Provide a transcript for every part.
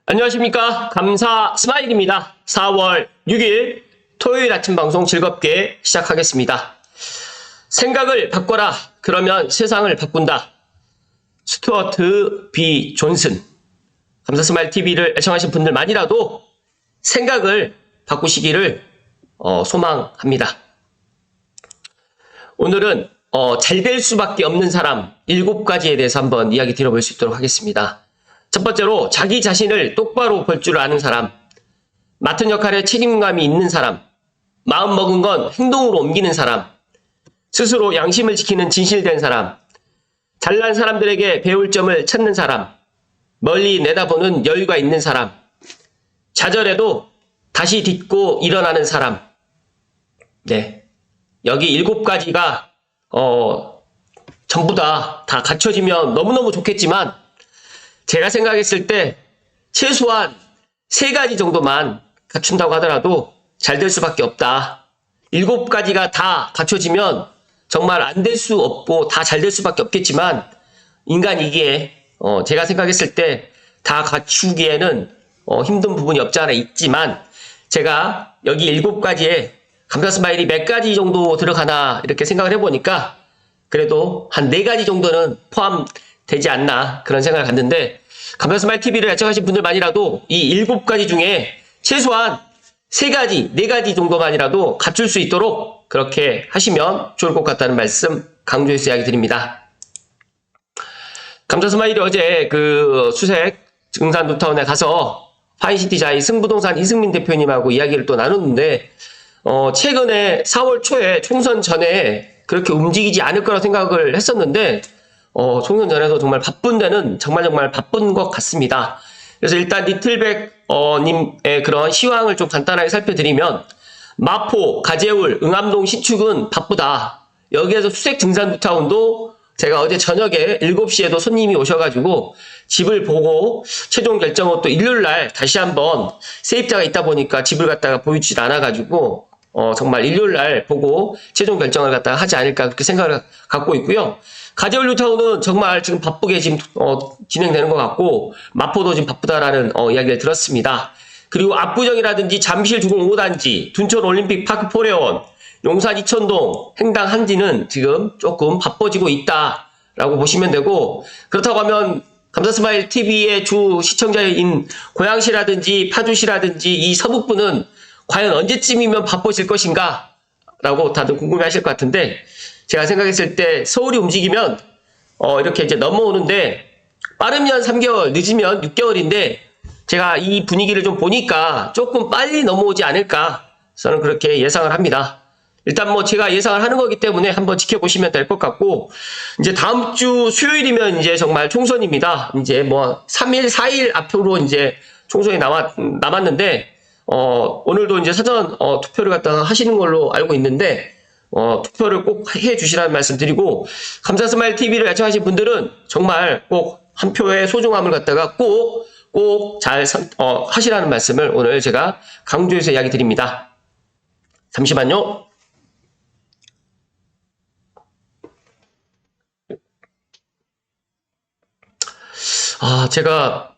안녕하십니까. 감사 스마일입니다. 4월 6일 토요일 아침 방송 즐겁게 시작하겠습니다. 생각을 바꿔라. 그러면 세상을 바꾼다. 스튜어트 B 존슨. 감사 스마일 TV를 애청하신 분들만이라도 생각을 바꾸시기를 소망합니다. 오늘은 잘 될 수밖에 없는 사람 7가지에 대해서 한번 이야기 드려볼 수 있도록 하겠습니다. 첫 번째로 자기 자신을 똑바로 볼 줄 아는 사람, 맡은 역할에 책임감이 있는 사람, 마음 먹은 건 행동으로 옮기는 사람, 스스로 양심을 지키는 진실된 사람, 잘난 사람들에게 배울 점을 찾는 사람, 멀리 내다보는 여유가 있는 사람, 좌절해도 다시 딛고 일어나는 사람. 네, 여기 7가지가 전부 다 갖춰지면 너무너무 좋겠지만 제가 생각했을 때 최소한 3가지 정도만 갖춘다고 하더라도 잘 될 수밖에 없다. 7가지가 다 갖춰지면 정말 안 될 수 없고 다 잘 될 수밖에 없겠지만 인간이기에 제가 생각했을 때 다 갖추기에는 힘든 부분이 없지 않아 있지만 제가 여기 7가지에 감사 스마일이 몇 가지 정도 들어가나 이렇게 생각을 해보니까 그래도 한 4가지 정도는 포함되지 않나 그런 생각을 갖는데 감사 스마일 TV를 애청하신 분들만이라도 이 7가지 중에 최소한 3가지, 4가지 정도만이라도 갖출 수 있도록 그렇게 하시면 좋을 것 같다는 말씀 강조해서 이야기 드립니다. 감사 스마일이 어제 그 수색 증산 뉴타운에 가서 파인시티자이 승부동산 이승민 대표님하고 이야기를 또 나눴는데 최근에 4월 초에 총선 전에 그렇게 움직이지 않을 거라 생각을 했었는데 총선 전에도 정말 바쁜 데는 정말 바쁜 것 같습니다. 그래서 일단 리틀백 님의 그런 시황을 좀 간단하게 살펴드리면 마포, 가재울, 응암동, 신축은 바쁘다. 여기에서 수색 증산 뉴타운도 제가 어제 저녁에 7시에도 손님이 오셔가지고 집을 보고 최종 결정은 또 일요일날 다시 한번 세입자가 있다 보니까 집을 갖다가 보여주지 않아가지고 정말 일요일날 보고 최종 결정을 갖다가 하지 않을까 그렇게 생각을 갖고 있고요. 가재울 뉴타운은 정말 지금 바쁘게 지금 진행되는 것 같고 마포도 지금 바쁘다라는 이야기를 들었습니다. 그리고 압구정이라든지 잠실 주공 5단지, 둔촌 올림픽 파크 포레원, 용산 이천동, 행당 한지는 지금 조금 바빠지고 있다라고 보시면 되고 그렇다고 하면 감사 스마일 TV의 주 시청자인 고양시라든지 파주시라든지 이 서북부는 과연 언제쯤이면 바빠질 것인가 라고 다들 궁금해 하실 것 같은데 제가 생각했을 때 서울이 움직이면 이렇게 이제 넘어오는데 빠르면 3개월 늦으면 6개월인데 제가 이 분위기를 좀 보니까 조금 빨리 넘어오지 않을까 저는 그렇게 예상을 합니다. 일단 뭐 제가 예상을 하는 거기 때문에 한번 지켜보시면 될 것 같고 이제 다음 주 수요일이면 이제 정말 총선입니다. 이제 뭐 3일, 4일 앞으로 이제 총선이 남았는데 오늘도 이제 사전 투표를 갖다가 하시는 걸로 알고 있는데 투표를 꼭 해주시라는 말씀 드리고 감사 스마일 TV를 애청하신 분들은 정말 꼭 한 표의 소중함을 갖다가 꼭 잘 하시라는 말씀을 오늘 제가 강조해서 이야기 드립니다. 잠시만요. 제가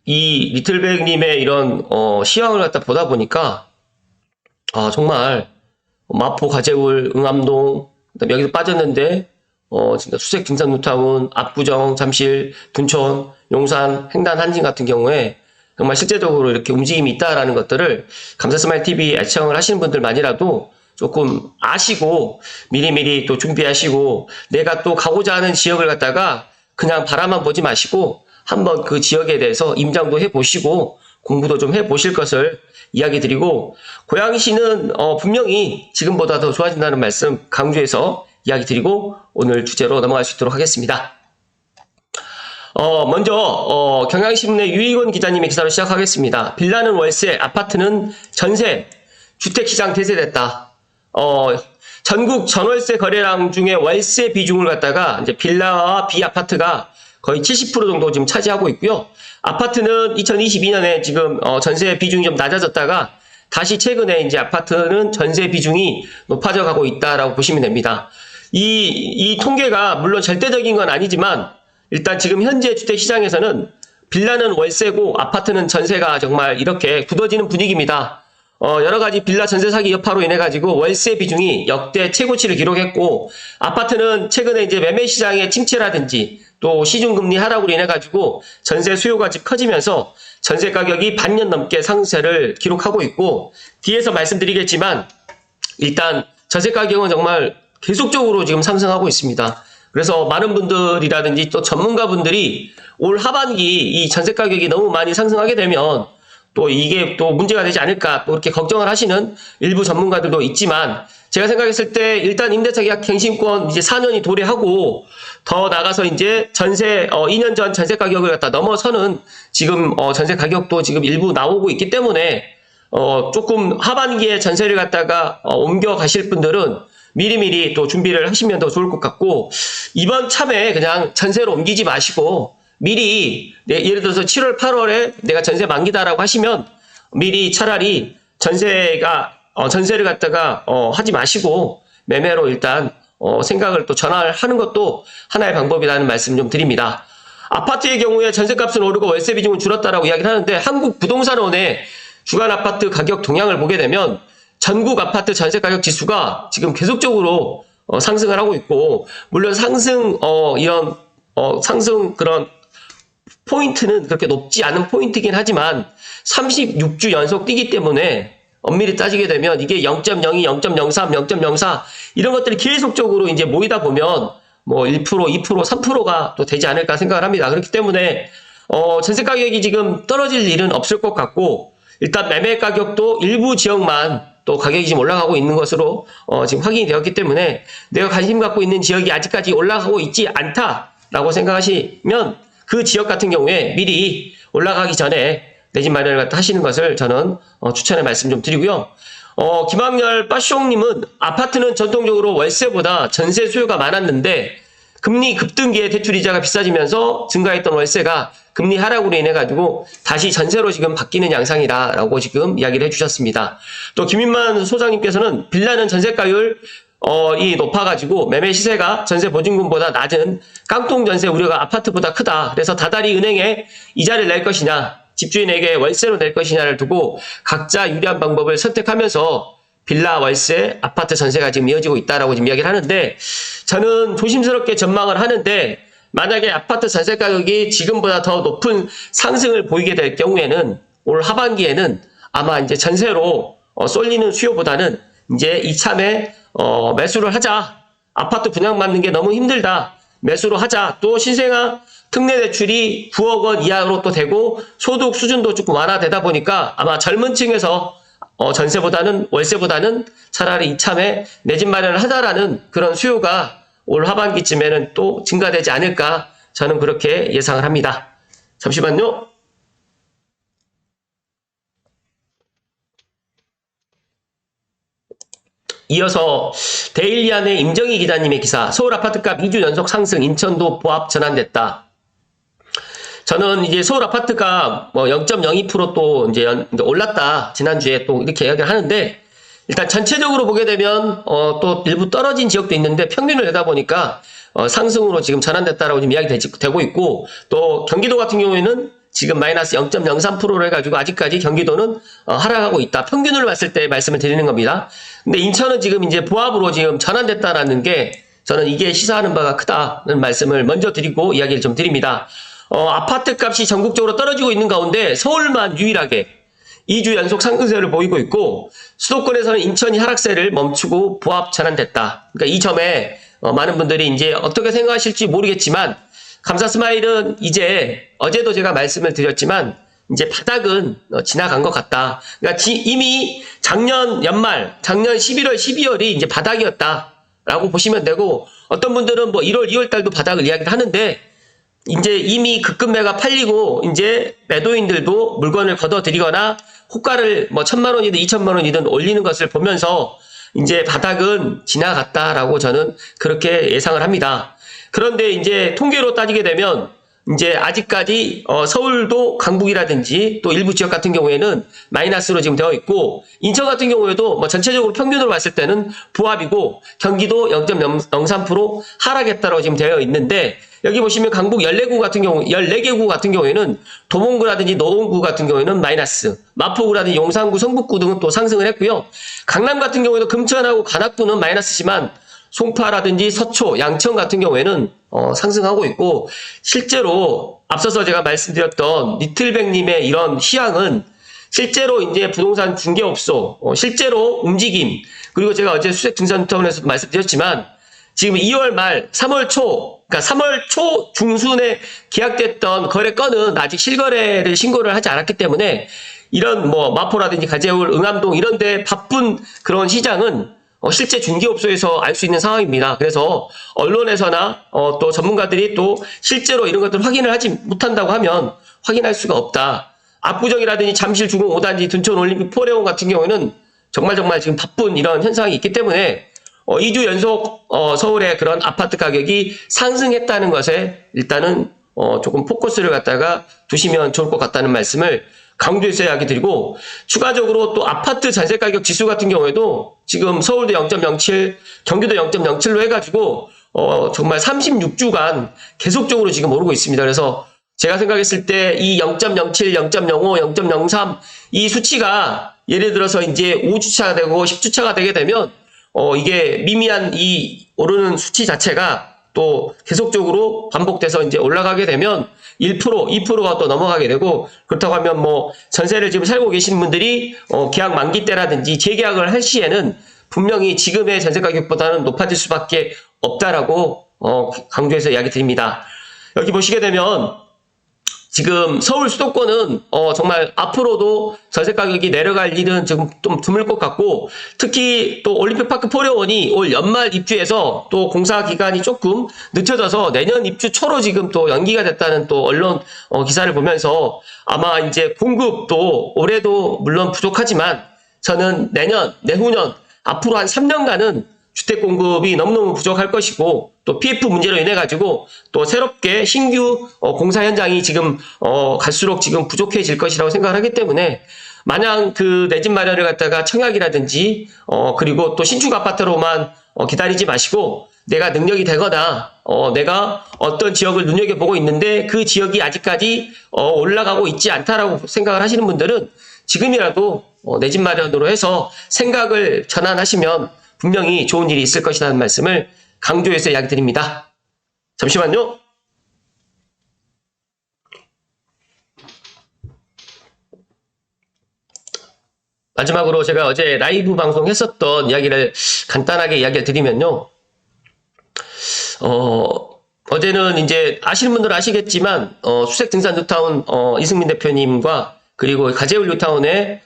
이 리틀백님의 이런 시황을 갖다 보다 보니까 정말 마포, 가재울, 응암동 그다음에 여기서 빠졌는데 진짜 수색 증산 뉴타운, 압구정, 잠실, 둔촌, 용산, 행단, 한진 같은 경우에 정말 실제적으로 이렇게 움직임이 있다라는 것들을 감사 스마일 TV 애청을 하시는 분들만이라도 조금 아시고 미리미리 또 준비하시고 내가 또 가고자 하는 지역을 갖다가 그냥 바라만 보지 마시고 한번 그 지역에 대해서 임장도 해보시고 공부도 좀 해보실 것을 이야기 드리고 고양시는 분명히 지금보다 더 좋아진다는 말씀 강조해서 이야기 드리고 오늘 주제로 넘어갈 수 있도록 하겠습니다. 먼저 경향신문의 유익원 기자님의 기사로 시작하겠습니다. 빌라는 월세, 아파트는 전세, 주택시장 대세됐다. 전국 전월세 거래량 중에 월세 비중을 갖다가 이제 빌라와 비아파트가 거의 70% 정도 지금 차지하고 있고요. 아파트는 2022년에 지금 전세 비중이 좀 낮아졌다가 다시 최근에 이제 아파트는 전세 비중이 높아져 가고 있다라고 보시면 됩니다. 이 통계가 물론 절대적인 건 아니지만 일단 지금 현재 주택 시장에서는 빌라는 월세고 아파트는 전세가 정말 이렇게 굳어지는 분위기입니다. 여러 가지 빌라 전세 사기 여파로 인해 가지고 월세 비중이 역대 최고치를 기록했고, 아파트는 최근에 이제 매매 시장의 침체라든지 또 시중금리 하락으로 인해 가지고 전세 수요가 집 커지면서 전세 가격이 반년 넘게 상승세를 기록하고 있고, 뒤에서 말씀드리겠지만 일단 전세 가격은 정말 계속적으로 지금 상승하고 있습니다. 그래서 많은 분들이라든지 또 전문가분들이 올 하반기 이 전세 가격이 너무 많이 상승하게 되면 또 이게 또 문제가 되지 않을까 또 이렇게 걱정을 하시는 일부 전문가들도 있지만, 제가 생각했을 때 일단 임대차 계약 갱신권 이제 4년이 도래하고 더 나가서 이제 전세 2년 전 전세 가격을 갖다 넘어서는 지금 전세 가격도 지금 일부 나오고 있기 때문에 조금 하반기에 전세를 갖다가 옮겨 가실 분들은 미리미리 또 준비를 하시면 더 좋을 것 같고, 이번 참에 그냥 전세로 옮기지 마시고 미리 예를 들어서 7월 8월에 내가 전세 만기다라고 하시면 미리 차라리 전세를 갖다가 하지 마시고 매매로 일단 생각을 또 전환하는 것도 하나의 방법이라는 말씀 좀 드립니다. 아파트의 경우에 전세값은 오르고 월세 비중은 줄었다라고 이야기를 하는데, 한국부동산원의 주간 아파트 가격 동향을 보게 되면 전국 아파트 전세 가격 지수가 지금 계속적으로 상승을 하고 있고, 물론 상승 그런 포인트는 그렇게 높지 않은 포인트이긴 하지만 36주 연속 뛰기 때문에 엄밀히 따지게 되면 이게 0.02, 0.03, 0.04 이런 것들이 계속적으로 이제 모이다 보면 뭐 1%, 2%, 3%가 또 되지 않을까 생각을 합니다. 그렇기 때문에 전세 가격이 지금 떨어질 일은 없을 것 같고, 일단 매매 가격도 일부 지역만 또 가격이 지금 올라가고 있는 것으로 지금 확인이 되었기 때문에 내가 관심 갖고 있는 지역이 아직까지 올라가고 있지 않다라고 생각하시면 그 지역 같은 경우에 미리 올라가기 전에 내 집 마련을 갖다 하시는 것을 저는 추천의 말씀 좀 드리고요. 김학렬 빠숑님은 아파트는 전통적으로 월세보다 전세 수요가 많았는데 금리 급등기에 대출이자가 비싸지면서 증가했던 월세가 금리 하락으로 인해 가지고 다시 전세로 지금 바뀌는 양상이다라고 지금 이야기를 해주셨습니다. 또 김인만 소장님께서는 빌라는 전세가율 이 높아가지고 매매 시세가 전세 보증금보다 낮은 깡통 전세 우려가 아파트보다 크다. 그래서 다달이 은행에 이자를 낼 것이냐, 집주인에게 월세로 낼 것이냐를 두고 각자 유리한 방법을 선택하면서 빌라, 월세, 아파트 전세가 지금 이어지고 있다라고 지금 이야기를 하는데, 저는 조심스럽게 전망을 하는데, 만약에 아파트 전세 가격이 지금보다 더 높은 상승을 보이게 될 경우에는 올 하반기에는 아마 이제 전세로 쏠리는 수요보다는 이제 이참에 매수를 하자. 아파트 분양받는 게 너무 힘들다. 매수로 하자. 또 신생아 특례 대출이 9억 원 이하로 또 되고 소득 수준도 조금 완화되다 보니까 아마 젊은 층에서 전세보다는 월세보다는 차라리 이참에 내 집 마련을 하자라는 그런 수요가 올 하반기쯤에는 또 증가되지 않을까, 저는 그렇게 예상을 합니다. 잠시만요. 이어서 데일리안의 임정희 기자님의 기사, 서울 아파트값 2주 연속 상승, 인천도 보합 전환됐다. 저는 이제 서울 아파트가 뭐 0.02% 이제 올랐다, 지난주에 또 이렇게 이야기를 하는데, 일단 전체적으로 보게 되면 또 일부 떨어진 지역도 있는데 평균을 내다 보니까 상승으로 지금 전환됐다라고 지금 이야기 되고 있고, 또 경기도 같은 경우에는 지금 마이너스 0.03%로 해가지고 아직까지 경기도는 하락하고 있다. 평균을 봤을 때 말씀을 드리는 겁니다. 근데 인천은 지금 이제 보합으로 지금 전환됐다라는 게, 저는 이게 시사하는 바가 크다는 말씀을 먼저 드리고 이야기를 좀 드립니다. 아파트 값이 전국적으로 떨어지고 있는 가운데 서울만 유일하게 2주 연속 상승세를 보이고 있고, 수도권에서는 인천이 하락세를 멈추고 보합 전환됐다. 그러니까 이 점에 많은 분들이 이제 어떻게 생각하실지 모르겠지만, 감사 스마일은 이제 어제도 제가 말씀을 드렸지만 이제 바닥은 지나간 것 같다. 그러니까 이미 작년 연말, 작년 11월, 12월이 이제 바닥이었다라고 보시면 되고, 어떤 분들은 뭐 1월, 2월 달도 바닥을 이야기를 하는데, 이제 이미 급급매가 팔리고 이제 매도인들도 물건을 걷어들이거나 호가를 뭐 1,000만 원이든 2,000만 원이든 올리는 것을 보면서 이제 바닥은 지나갔다라고 저는 그렇게 예상을 합니다. 그런데 이제 통계로 따지게 되면 이제 아직까지 서울도 강북이라든지 또 일부 지역 같은 경우에는 마이너스로 지금 되어 있고, 인천 같은 경우에도 뭐 전체적으로 평균으로 봤을 때는 부합이고, 경기도 0.03% 하락했다고 지금 되어 있는데, 여기 보시면 강북 14구 같은 경우, 14개구 같은 경우에는 도봉구라든지 노원구 같은 경우에는 마이너스, 마포구라든지 용산구, 성북구 등은 또 상승을 했고요. 강남 같은 경우에도 금천하고 관악구는 마이너스지만 송파라든지 서초, 양천 같은 경우에는 상승하고 있고, 실제로 앞서서 제가 말씀드렸던 리틀백님의 이런 희망은 실제로 이제 부동산 중개업소, 실제로 움직임, 그리고 제가 어제 수색증산타운에서도 말씀드렸지만 지금 2월 말, 3월 초, 그러니까 3월 초 중순에 계약됐던 거래 건은 아직 실거래를 신고를 하지 않았기 때문에 이런 뭐 마포라든지 가재울, 응암동 이런 데 바쁜 그런 시장은 실제 중개업소에서 알 수 있는 상황입니다. 그래서 언론에서나 또 전문가들이 또 실제로 이런 것들 확인을 하지 못한다고 하면 확인할 수가 없다. 압구정이라든지 잠실 중흥 5단지, 둔촌 올림픽 포레온 같은 경우에는 정말 지금 바쁜 이런 현상이 있기 때문에 2주 연속 서울의 그런 아파트 가격이 상승했다는 것에 일단은 조금 포커스를 갖다가 두시면 좋을 것 같다는 말씀을 강조해서 이야기 드리고, 추가적으로 또 아파트 전세 가격 지수 같은 경우에도 지금 서울도 0.07, 경기도 0.07로 해가지고 정말 36주간 계속적으로 지금 오르고 있습니다. 그래서 제가 생각했을 때 이 0.07, 0.05, 0.03 이 수치가 예를 들어서 이제 5주차가 되고 10주차가 되게 되면 이게 미미한 이 오르는 수치 자체가 또 계속적으로 반복돼서 이제 올라가게 되면 1%, 2%가 또 넘어가게 되고, 그렇다고 하면 뭐 전세를 지금 살고 계시는 분들이 계약 만기 때라든지 재계약을 할 시에는 분명히 지금의 전세 가격보다는 높아질 수밖에 없다라고 강조해서 이야기 드립니다. 여기 보시게 되면 지금 서울 수도권은 정말 앞으로도 전세 가격이 내려갈 일은 지금 좀 드물 것 같고, 특히 또 올림픽파크 포레원이 올 연말 입주해서 또 공사 기간이 조금 늦춰져서 내년 입주 초로 지금 또 연기가 됐다는 또 언론 기사를 보면서 아마 이제 공급도 올해도 물론 부족하지만 저는 내년, 내후년 앞으로 한 3년간은 주택 공급이 너무너무 부족할 것이고, 또 PF 문제로 인해 가지고 또 새롭게 신규 공사 현장이 지금 갈수록 지금 부족해질 것이라고 생각을 하기 때문에, 마냥 그 내 집 마련을 갖다가 청약이라든지 그리고 또 신축 아파트로만 기다리지 마시고, 내가 능력이 되거나 내가 어떤 지역을 눈여겨보고 있는데 그 지역이 아직까지 올라가고 있지 않다라고 생각을 하시는 분들은 지금이라도 내 집 마련으로 해서 생각을 전환하시면 분명히 좋은 일이 있을 것이라는 말씀을 강조해서 이야기 드립니다. 잠시만요. 마지막으로 제가 어제 라이브 방송했었던 이야기를 간단하게 이야기를 드리면요. 어제는 이제 아시는 분들은 아시겠지만 수색등산 뉴타운 이승민 대표님과 그리고 가재울 뉴타운의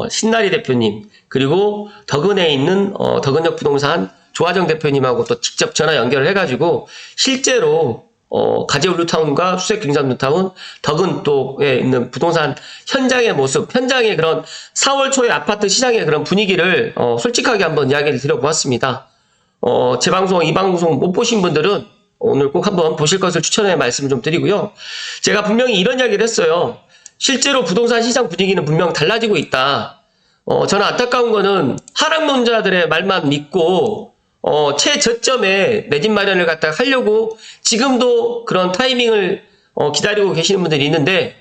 신나리 대표님, 그리고 덕은에 있는 덕은역 부동산 조화정 대표님하고 또 직접 전화 연결을 해가지고 실제로 가재울 뉴타운과 수색등산 뉴타운, 덕은 또에 있는 부동산 현장의 모습, 현장의 그런 4월 초의 아파트 시장의 그런 분위기를 솔직하게 한번 이야기를 드려보았습니다. 제 방송, 이 방송 못 보신 분들은 오늘 꼭 한번 보실 것을 추천해 말씀을 좀 드리고요. 제가 분명히 이런 이야기를 했어요. 실제로 부동산 시장 분위기는 분명 달라지고 있다. 저는 안타까운 거는 하락론자들의 말만 믿고 최저점에 내 집 마련을 갖다가 하려고 지금도 그런 타이밍을 기다리고 계시는 분들이 있는데,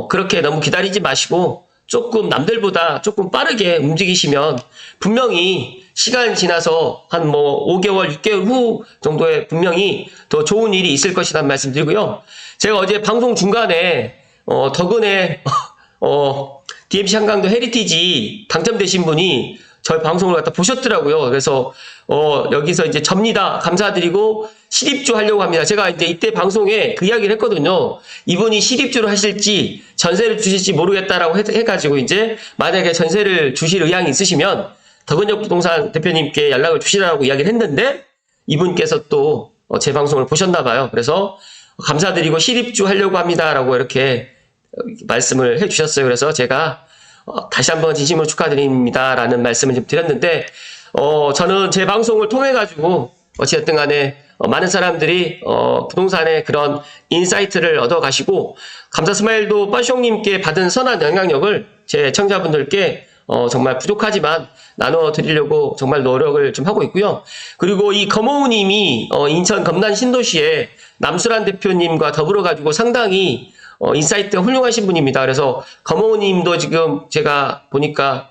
그렇게 너무 기다리지 마시고 조금 남들보다 조금 빠르게 움직이시면 분명히 시간이 지나서 한 뭐 5개월, 6개월 후 정도에 분명히 더 좋은 일이 있을 것이라는 말씀 드리고요. 제가 어제 방송 중간에 덕은에 DMC 한강도 헤리티지 당첨되신 분이 저희 방송을 갖다 보셨더라고요. 그래서 여기서 이제 접니다. 감사드리고 실입주 하려고 합니다. 제가 이제 이때 방송에 그 이야기를 했거든요. 이분이 실입주를 하실지 전세를 주실지 모르겠다라고 해가지고 이제 만약에 전세를 주실 의향이 있으시면 덕은역 부동산 대표님께 연락을 주시라고 이야기를 했는데, 이분께서 또 제 방송을 보셨나 봐요. 그래서 감사드리고 실입주 하려고 합니다라고 이렇게 말씀을 해주셨어요. 그래서 제가 다시 한번 진심으로 축하드립니다라는 말씀을 좀 드렸는데, 저는 제 방송을 통해 가지고 어찌됐든 간에 많은 사람들이 부동산의 그런 인사이트를 얻어가시고 감사스마일도 빠숑님께 받은 선한 영향력을 제 청자분들께 정말 부족하지만 나눠드리려고 정말 노력을 좀 하고 있고요. 그리고 이 검호우님이 인천 검단 신도시에 남수란 대표님과 더불어 가지고 상당히 인사이트가 훌륭하신 분입니다. 그래서 검호우님도 지금 제가 보니까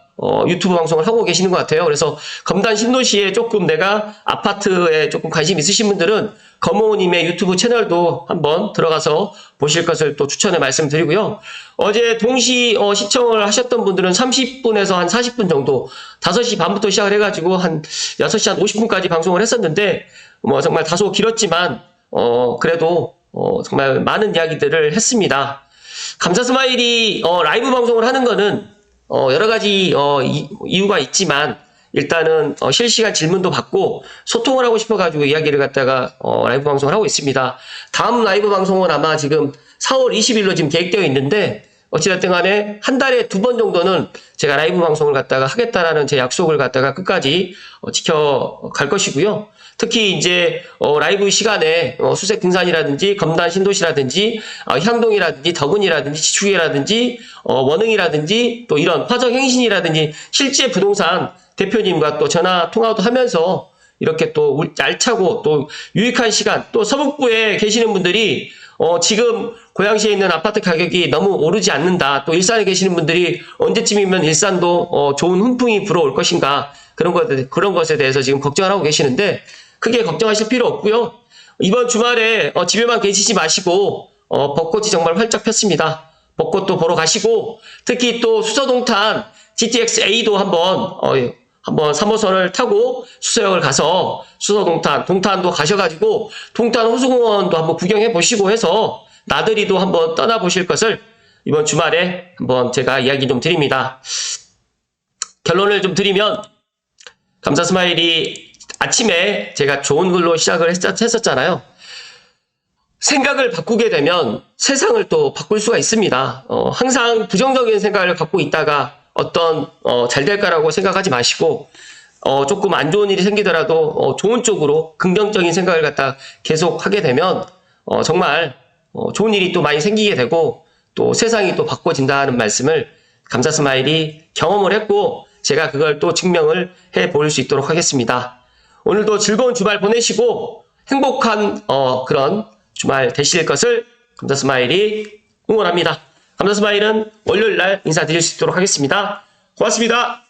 유튜브 방송을 하고 계시는 것 같아요. 그래서 검단 신도시에 조금 내가 아파트에 조금 관심 있으신 분들은 검호우님의 유튜브 채널도 한번 들어가서 보실 것을 또 추천을 말씀드리고요. 어제 동시 시청을 하셨던 분들은 30분에서 한 40분 정도 5시 반부터 시작을 해가지고 한 6시 한 50분까지 방송을 했었는데 뭐 정말 다소 길었지만 그래도 정말 많은 이야기들을 했습니다. 감사스마일이 라이브 방송을 하는 거는 여러 가지 이유가 있지만 일단은 실시간 질문도 받고 소통을 하고 싶어가지고 이야기를 갖다가 라이브 방송을 하고 있습니다. 다음 라이브 방송은 아마 지금 4월 20일로 지금 계획되어 있는데 어찌됐든 간에 한 달에 2번 정도는 제가 라이브 방송을 갖다가 하겠다라는 제 약속을 갖다가 끝까지 지켜갈 것이고요. 특히 이제 라이브 시간에 수색 등산이라든지 검단 신도시라든지 향동이라든지 덕은이라든지 지축이라든지 원흥이라든지 또 이런 화정 행신이라든지 실제 부동산 대표님과 또 전화 통화도 하면서 이렇게 또 알차고 또 유익한 시간, 또 서북부에 계시는 분들이 지금 고양시에 있는 아파트 가격이 너무 오르지 않는다. 또 일산에 계시는 분들이 언제쯤이면 일산도 좋은 훈풍이 불어올 것인가. 그런 것에 대해서 지금 걱정을 하고 계시는데 크게 걱정하실 필요 없고요. 이번 주말에 집에만 계시지 마시고 벚꽃이 정말 활짝 폈습니다. 벚꽃도 보러 가시고 특히 또 수서동탄 GTX-A도 한번 3호선을 타고 수서역을 가서 동탄도 가셔가지고 동탄 호수공원도 한번 구경해 보시고 해서 나들이도 한번 떠나보실 것을 이번 주말에 한번 제가 이야기 좀 드립니다. 결론을 좀 드리면 감사스마일이 아침에 제가 좋은 글로 시작을 했었잖아요. 생각을 바꾸게 되면 세상을 또 바꿀 수가 있습니다. 항상 부정적인 생각을 갖고 있다가 잘 될까라고 생각하지 마시고 조금 안 좋은 일이 생기더라도 좋은 쪽으로 긍정적인 생각을 갖다 계속 하게 되면 정말 좋은 일이 또 많이 생기게 되고 또 세상이 또 바꿔진다는 말씀을 감사스마일이 경험을 했고 제가 그걸 또 증명을 해 보일 수 있도록 하겠습니다. 오늘도 즐거운 주말 보내시고 행복한 그런 주말 되실 것을 감사스마일이 응원합니다. 감사스마일은 월요일날 인사드릴 수 있도록 하겠습니다. 고맙습니다.